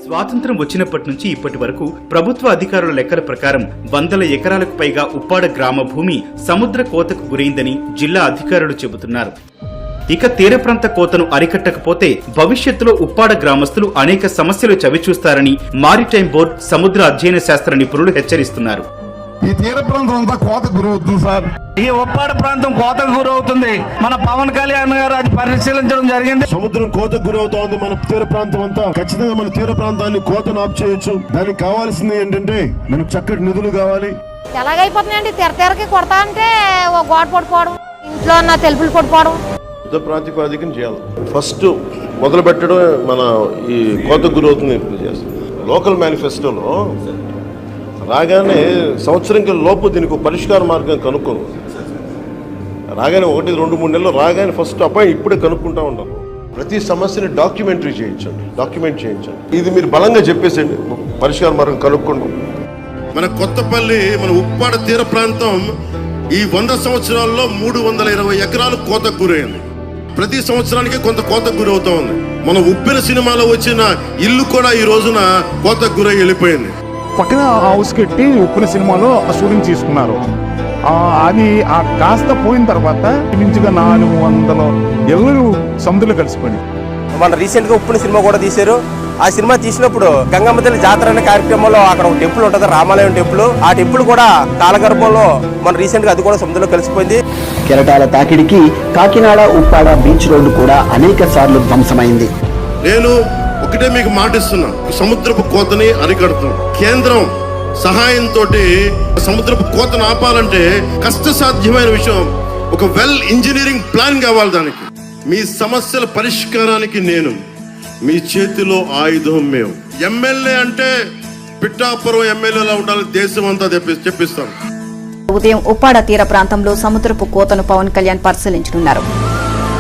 స్వాతంత్ర్యం వచ్చినప్పటి నుంచి ఇప్పటి వరకు ప్రభుత్వ అధికారుల లెక్కల ప్రకారం 100 ఎకరాలకు పైగా ఉప్పాడ గ్రామ భూమి సముద్ర కోతకు గురైందని జిల్లా అధికారులు చెబుతున్నారు. ఇక తీర ప్రాంత కోతను అరికట్టకపోతే భవిష్యత్తులో ఉప్పాడ గ్రామస్తులు అనేక సమస్యలు చవిచూస్తారని మారిటైమ్ బోర్డు సముద్ర అధ్యయన శాస్త్ర నిపుణులు హెచ్చరిస్తున్నారు. ఈ తీర ప్రాంతం అంతా కోతకు గురవుతుంది సార్. ఈ ఉప్పాడ ప్రాంతం కోతకు గురవుతుంది. మన పవన్ కళ్యాణ్ గారు అది పరిశీలించడం జరిగింది. సముద్రం కోతకు గురవుతోంది. మన తీర ప్రాంతం అంతా ఖచ్చితంగా మన తీర ప్రాంతాన్ని కోతను ఆపు చేయొచ్చు. దానికి కావాల్సింది ఏంటంటే మనకు చక్కటి నిధులు కావాలి. ఎలాగైపోతున్నాయండి, తెరకి కొడతా అంటే ఓ గోడ పడిపోవడం, ఇంట్లో ఉన్న తెలుపులు పడిపోవడం. యుద్ధ ప్రాతిపదికన చేయాలి. ఫస్ట్ మొదలు పెట్టడం మన ఈ కోతకు గురవుతుంది చేస్తాం. లోకల్ మేనిఫెస్టోలో రాగానే సంవత్సరం లోపు దీనికి పరిష్కార మార్గం కనుక్కోను. రాగానే 1-2-3 నెలలు రాగానే ఫస్ట్ ఇప్పుడే కనుక్కుంటా ఉంటాను. ప్రతి సమస్యని డాక్యుమెంట్ చేయించండి. ఇది మీరు బలంగా చెప్పేసండి, పరిష్కార మార్గం కనుక్కోండి. మన కొత్తపల్లి, మన ఉప్పాడ తీర ప్రాంతం ఈ 100 సంవత్సరాల్లో 320 ఎకరాలు కోతకు గురైంది. ప్రతి సంవత్సరానికి కొంత కోతకు గురవుతా ఉంది. మన ఉప్పిన సినిమాలో వచ్చిన ఇల్లు కూడా ఈ రోజున కోతకు గురై వెళ్ళిపోయింది. పక్కన హౌస్ కట్టి ఉప్పుల సినిమాలో షూటింగ్ తీసుకున్నారు. అది కాస్త పోయిన తర్వాత మించుగా 400 ఇళ్ళు సముద్రంలో కలిసిపోయింది. మన రీసెంట్ గా ఉప్పుని సినిమా కూడా తీశారు. ఆ సినిమా తీసినప్పుడు గంగమ్మ తల్లి జాతర అనే కార్యక్రమంలో అక్కడ ఒక టెంపుల్ ఉంటుంది, రామాలయం టెంపుల్. ఆ టెంపుల్ కూడా కాలగర్భంలో మన రీసెంట్ గా అది కూడా సముద్రంలో కలిసిపోయింది. కెరటాల తాకిడికి కాకినాడ ఉప్పాడ బీచ్ రోడ్డు కూడా అనేక సార్లు ధ్వంసమైంది. నేను ఒకటే మీకు మాటిస్తున్నా, సముద్రపు కోతని అరికడతాం. కేంద్రం సహాయంతో సముద్రపు కోతను ఆపాలంటే కష్టసాధ్యమైన విషయం. ఒక వెల్ ఇంజనీరింగ్ ప్లాన్ కావాలి దానికి. మీ సమస్యల పరిష్కారానికి నేను మీ చేతిలో ఆయుధం. మేము ఎమ్మెల్యే అంటే పిఠాపురం ఎమ్మెల్యేలా ఉండాలి, దేశం అంతా చెప్పిస్తాం. ఉదయం ఉప్పాడ తీర ప్రాంతంలో సముద్రపు కోతను పవన్ కళ్యాణ్ పరిశీలించనున్నారు.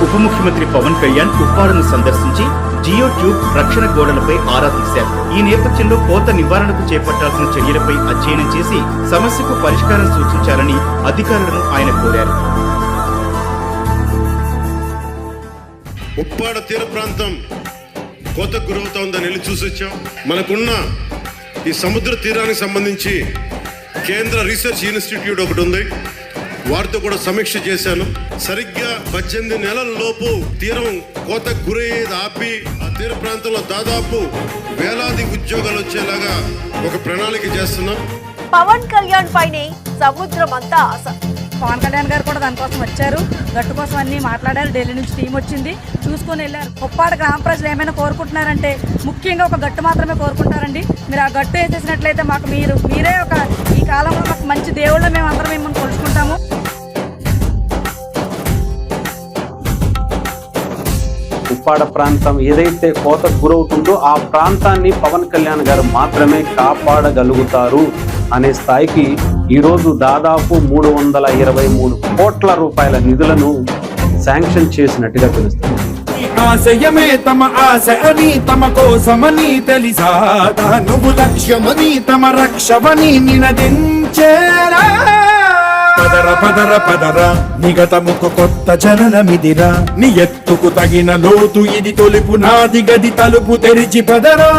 ఉప ముఖ్యమంత్రి పవన్ కళ్యాణ్ ఉప్పాడను సందర్శించి జియో ట్యూబ్ రక్షణ గోడలపై ఆరా తీశారు. ఈ నేపథ్యంలో కోత నివారణకు చేపట్టాల్సిన చర్యలపై అధ్యయనం చేసి సమస్యకు పరిష్కారం సూచించాలని అధికారులను ఆయన కోరారు. ఉప్పాడ తీర ప్రాంతం కోతకు గురవుతోందని వెళ్ళి చూసొచ్చాం. మనకున్న ఈ సముద్ర తీరానికి సంబంధించి కేంద్ర రీసెర్చ్ ఇన్స్టిట్యూట్ ఒకటి ఉంది, వారితో కూడా సమీక్ష చేశాను. సరిగ్గా 18 నెలల లోపు తీరం కోతకు గురయ్యేది ఆపి ఆ తీర ప్రాంతంలో దాదాపు వేలాది ఉద్యోగాలు వచ్చేలాగా ఒక ప్రణాళిక చేస్తున్నాం. పవన్ కళ్యాణ్ పైనే సముద్రం అంతా ఆశ. పవన్ కళ్యాణ్ గారు కూడా దానికోసం వచ్చారు, గట్టు కోసం అన్ని మాట్లాడారు. ఢిల్లీ నుంచి టీం వచ్చింది, చూసుకొని వెళ్ళారు. ఉప్పాడ గ్రామ ప్రజలు ఏమైనా కోరుకుంటున్నారంటే ముఖ్యంగా ఒక గట్టు మాత్రమే కోరుకుంటారండి. మీరు ఆ గట్టు వేసేసినట్లయితే మాకు మీరే ఒక ఈ కాలంలో మాకు మంచి దేవుళ్ళ మేము అందరం మిమ్మల్ని కొలుచుకుంటాము. ఉప్పాడ ప్రాంతం ఏదైతే కోతకు గురవుతుందో ఆ ప్రాంతాన్ని పవన్ కళ్యాణ్ గారు మాత్రమే కాపాడగలుగుతారు అనే స్థాయికి ఈరోజు దాదాపు 323 కోట్ల రూపాయల నిధులను శాంక్షన్ చేసినట్టుగా తెలుస్తుంది. ఆశయమే తమ ఆశ అని తమ కోసమని తెలిసా, నువ్వు లక్ష్యమని తమ రక్షమని నినదించేరా. పదర పదర పదర నిగతముకు కొత్త జననమిదిరా, నీ ఎత్తుకు తగిన లోతు ఇది తొలుపు నాది గది తలుపు తెరిచి పదరా.